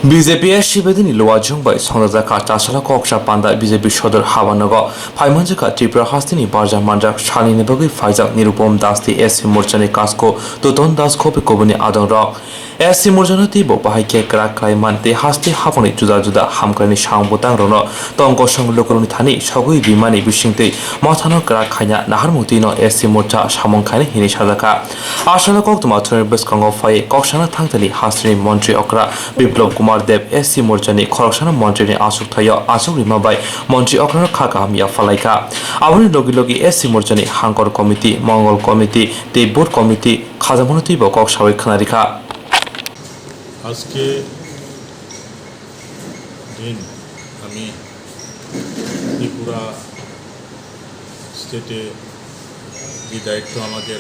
BJP 시베드니 로아중바이 성다자카 짜살라 koksa panda BJP সদর হাবানগর ফাইমানজাকা ত্রিপুরা হাস্তিনি বারজা মানজাক শালিনি বগি ফাইজাক নিরুপম দাসতি এসসি মোর্চানি কাসকো তোতন দাস খোপে কবনি আদং রক এসসি মোর্চানি তিবো বাহাইকে ক্রা ক্লাইমান তে হাস্তি হাবনি জুদা জুদা হামকানি সাংবতাং রন তঙ্ক সংলোকরনি থানি সগুই বিমানি বিশিংতে মথানো ক্রা খাইনা নাহারমুতিনো এসসি মোর্চা সামংখানি হিনি সাজাকা আশালা কক তোমাথনের বেসকাঙ্গ ফাই ককসানা থাংতালি হাস্তিনি মন্ত্রী অকরা বিপ্লব কুমার দেব এসসি মোর্চানি খরকসানা মন্ত্রীনি আসুক থাইয় আসুক রিমাবাই মন্ত্রী অকরার খাকা হামিয়া ফালাইকা আবনি লগি লগি এসসি মোর্চানি হাঙ্কর কমিটি মঙ্গল কমিটি তে বোর্ড কমিটি খাজামনতি বকক সাবেক খানারিখা আজকে দিন আমি ত্রিপুরা স্টেটে যে দায়িত্ব আমাকে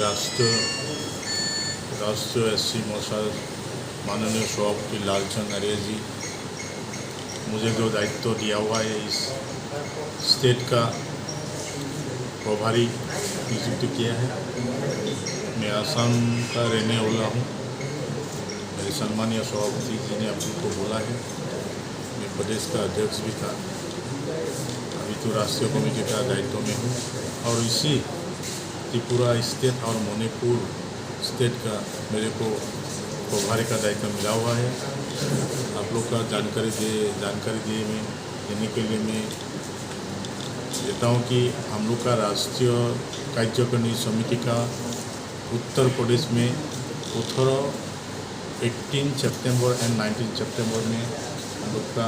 राष्ट्र एससी मोर्चा माननीय सभापति लालचंद आर्य जी मुझे जो दायित्व दिया हुआ है इस स्टेट का प्रभारी नियुक्त किया है। मैं आसाम का रहने वाला हूँ। मेरे सम्मानीय सभापति जी ने अपने को बोला है। मैं प्रदेश का अध्यक्ष भी था, अभी तो राष्ट्रीय कमेटी का दायित्व में हूँ और इसी त्रिपुरा स्टेट और मणिपुर स्टेट का मेरे को प्रभारी का दायित्व मिला हुआ है। आप लोग का जानकारी देने के लिए मैं देता हूँ कि हम लोग का राष्ट्रीय कार्यकारिणी समिति का उत्तर प्रदेश में 18 सितंबर एंड 19 सितंबर में हम लोग का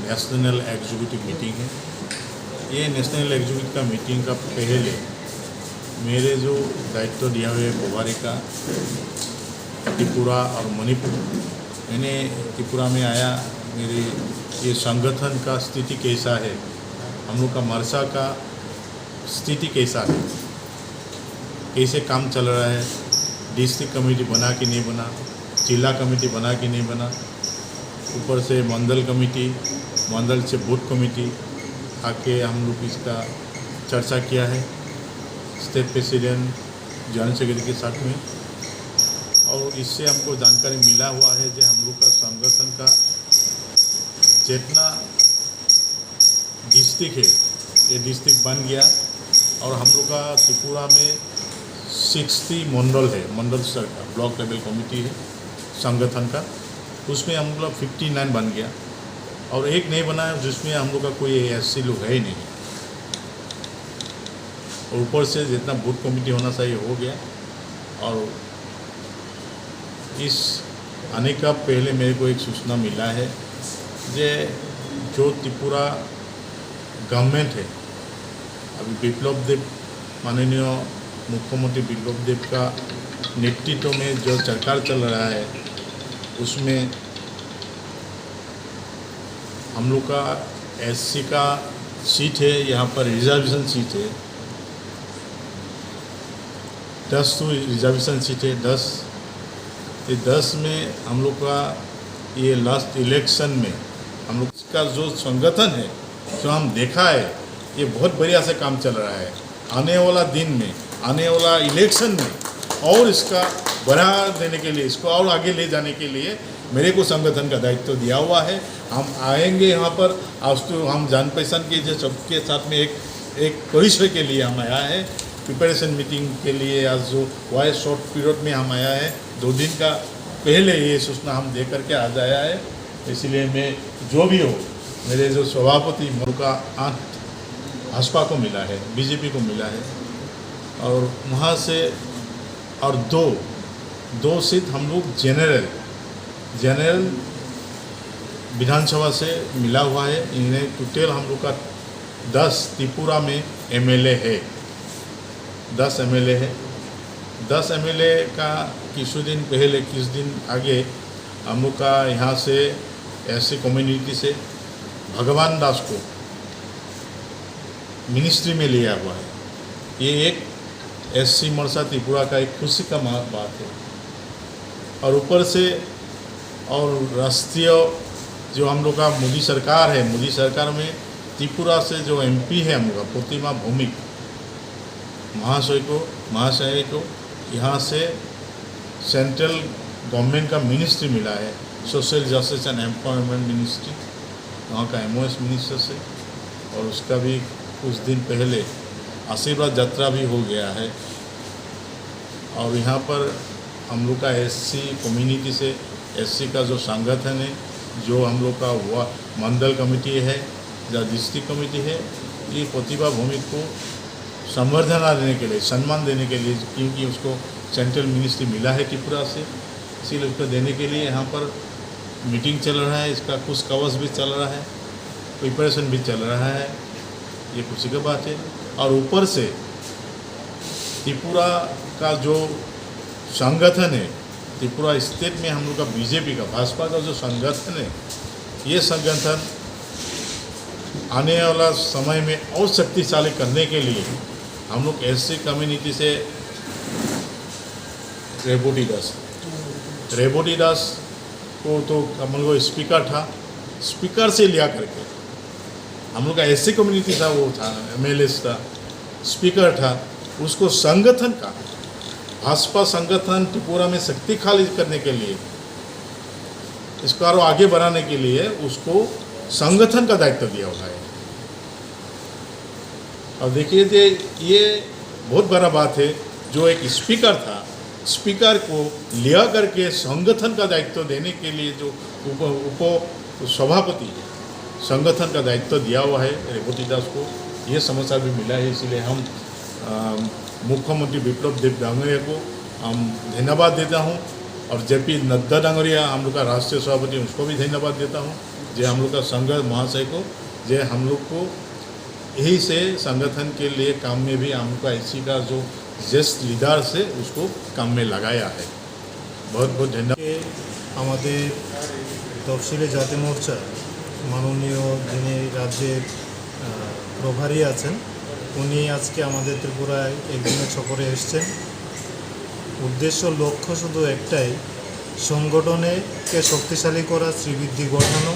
नेशनल एग्जीक्यूटिव मीटिंग है। ये नेशनल एग्जीक्यूटिव का मीटिंग का पहले मेरे जो दायित्व दिया हुए प्रभारी का त्रिपुरा और मणिपुर, मैंने त्रिपुरा में आया, मेरे ये संगठन का स्थिति कैसा है, हम लोग का मरसा का स्थिति कैसा है, कैसे काम चल रहा है, डिस्ट्रिक्ट कमेटी बना कि नहीं बना, जिला कमेटी बना कि नहीं बना, ऊपर से मंडल कमेटी, मंडल से बूथ कमेटी आके हम लोग इसका चर्चा किया है स्टेट प्रेसिडेंट जनरल सेक्रेटरी के साथ में। और इससे हमको जानकारी मिला हुआ है कि हम लोग का संगठन का जितना डिस्ट्रिक्ट है ये डिस्ट्रिक्ट बन गया और हम लोग का त्रिपुरा में 60 मंडल है, मंडल सरकार ब्लॉक लेवल कमेटी है संगठन का, उसमें हम लोग 59 बन गया और एक नहीं बना जिसमें हम लोग का कोई एससी लोग है ही नहीं। और ऊपर से जितना बूथ कमेटी होना चाहिए हो गया। और इस आने का पहले मेरे को एक सूचना मिला है जो त्रिपुरा गवर्नमेंट है, अभी बिप्लब देव माननीय मुख्यमंत्री बिप्लब देव का नेतृत्व में जो सरकार चल रहा है उसमें हम लोग का एससी का सीट है, यहाँ पर रिजर्वेशन सीट है 10 तो रिजर्वेशन सीट है 10। ये 10 में हम लोग का ये लास्ट इलेक्शन में हम लोग का जो संगठन है जो हम देखा है ये बहुत बढ़िया से काम चल रहा है। आने वाला दिन में, आने वाला इलेक्शन में और इसका बढ़ा देने के लिए, इसको और आगे ले जाने के लिए मेरे को संगठन का दायित्व दिया हुआ है। हम आएंगे यहाँ पर, आज तो हम जान पहचान के सबके साथ में एक परिचय के लिए हम आया है, प्रिपरेशन मीटिंग के लिए। आज जो वाई शॉर्ट पीरियड में हम आया है, 2 दिन का पहले ये सूचना हम दे करके आज आया है। इसलिए मैं जो भी हो, मेरे जो सभापति का 8 भाजपा को मिला है, बीजेपी को मिला है और वहाँ से और दो सीट हम लोग जनरल विधानसभा से मिला हुआ है। इन्हें टोटल हम लोग का 10 त्रिपुरा में एमएलए है, 10 एमएलए है। 10 एमएलए का कुछ दिन आगे हम लोग का यहाँ से एससी कम्युनिटी से भगवान दास को मिनिस्ट्री में लिया हुआ है। ये एक एससी मोर्चा त्रिपुरा का एक खुशी का बात है। और ऊपर से और राष्ट्रीय जो हम लोग का मोदी सरकार है, मोदी सरकार में त्रिपुरा से जो एमपी है हम लोग का प्रतिमा भौमिक महाशय को यहाँ से सेंट्रल गवर्नमेंट का मिनिस्ट्री मिला है, social justice and empowerment ministry, वहाँ का MOS मिनिस्टर से, और उसका भी कुछ दिन पहले आशीर्वाद यात्रा भी हो गया है। और यहाँ पर हम लोग का SC कम्युनिटी से SC का जो संगठन है, जो हम लोग का मंडल कमेटी है या डिस्ट्रिक्ट कमेटी है, ये प्रतिभा भूमि को संवर्धना देने के लिए, सम्मान देने के लिए, क्योंकि उसको सेंट्रल मिनिस्ट्री मिला है त्रिपुरा से, इसीलिए उसको देने के लिए यहाँ पर मीटिंग चल रहा है। इसका कुछ कवर्स भी चल रहा है, प्रिपरेशन भी चल रहा है, ये खुशी की बात है। और ऊपर से त्रिपुरा का जो संगठन है, त्रिपुरा स्टेट में हम लोग का बीजेपी का, भाजपा का जो संगठन है, ये संगठन आने वाला समय में और शक्तिशाली करने के लिए हम लोग SC कम्युनिटी से रेबोटी दास को तो हम लोग स्पीकर था, स्पीकर से लिया करके हम लोग का SC कम्युनिटी था, वो था MLA था, स्पीकर था, उसको संगठन का, भाजपा संगठन त्रिपुरा में शक्तिशाली करने के लिए, इसको और आगे बढ़ाने के लिए उसको संगठन का दायित्व दिया हुआ है। अब देखिए ये बहुत बड़ा बात है, जो एक स्पीकर था, स्पीकर को लिया करके संगठन का दायित्व देने के लिए जो उप सभापति संगठन का दायित्व दिया हुआ है रेवती दास को, ये समाचार भी मिला है। इसीलिए हम मुख्यमंत्री विप्लव देव डांगरिया को हम धन्यवाद देता हूँ, और JP नड्डा डांगरिया हम लोग का राष्ट्रीय सभापति, उसको भी धन्यवाद देता हूँ, जे हम लोग का संघ महाशय को, जे हम लोग को यही से संगठन के लिए काम में भी हम लोग का SC का जो ज्येष्ठ लीडर से उसको काम में लगाया है। बहुत बहुत धन्यवाद। আমাদের তফসিলি জাতি মোর্চা মাননীয় যিনি রাজ্যের প্রভারী আছেন, উনি আজকে আমাদের ত্রিপুরায় একদিনের সফরে এসেছেন। উদ্দেশ্য লক্ষ্য শুধু একটাই, সংগঠনকে শক্তিশালী করা, শ্রীবৃদ্ধি ঘটানো,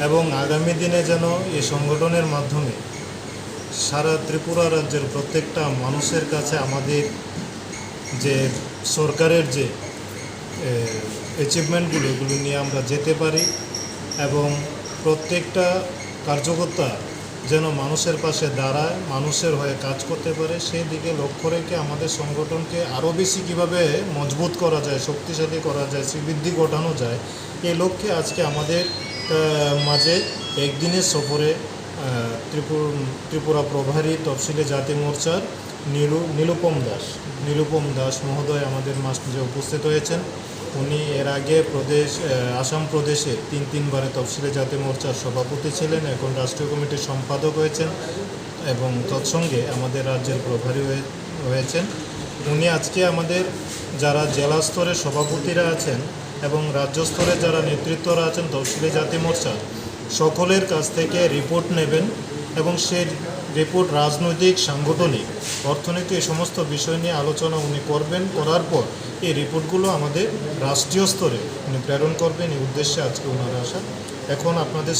এবং আগামী দিনে যেন এই সংগঠনের মাধ্যমে সারা ত্রিপুরা রাজ্যের প্রত্যেকটা মানুষের কাছে আমাদের যে সরকারের যে অ্যাচিভমেন্টগুলো, এগুলো নিয়ে আমরা যেতে পারি, এবং প্রত্যেকটা কার্যকর্তা যেন মানুষের পাশে দাঁড়ায়, মানুষের হয়ে কাজ করতে পারে, সেই দিকে লক্ষ্য রেখে আমাদের সংগঠনকে আরও বেশি কীভাবে মজবুত করা যায়, শক্তিশালী করা যায়, শ্রীবৃদ্ধি ঘটানো যায়, এই লক্ষ্যে আজকে আমাদের মাঝে একদিনের সফরে ত্রিপুরা প্রভারী তফসিলি জাতি মোর্চার নীলুপম দাস মহোদয় আমাদের মাঝে উপস্থিত হয়েছেন। উনি এর আগে আসাম প্রদেশে তিনবারে তফসিলি জাতি মোর্চার সভাপতি ছিলেন, এখন রাষ্ট্রীয় কমিটির সম্পাদক হয়েছেন, এবং তৎসঙ্গে আমাদের রাজ্যের প্রভারী হয়েছেন। উনি আজকে আমাদের যারা জেলা স্তরের সভাপতিরা আছেন এবং রাজ্য স্তরে যারা নেতৃত্বরা আছেন তফসিলি জাতি মোর্চা, সকলের কাছ থেকে রিপোর্ট নেবেন, এবং সেই রিপোর্ট রাজনৈতিক, সাংগঠনিক, অর্থনৈতিক এই সমস্ত বিষয় নিয়ে আলোচনা উনি করবেন। করার পর এই রিপোর্টগুলো আমাদের রাষ্ট্রীয় স্তরে উনি প্রেরণ করবেন। এই উদ্দেশ্যে আজকে ওনারা আসা। এখন আপনাদের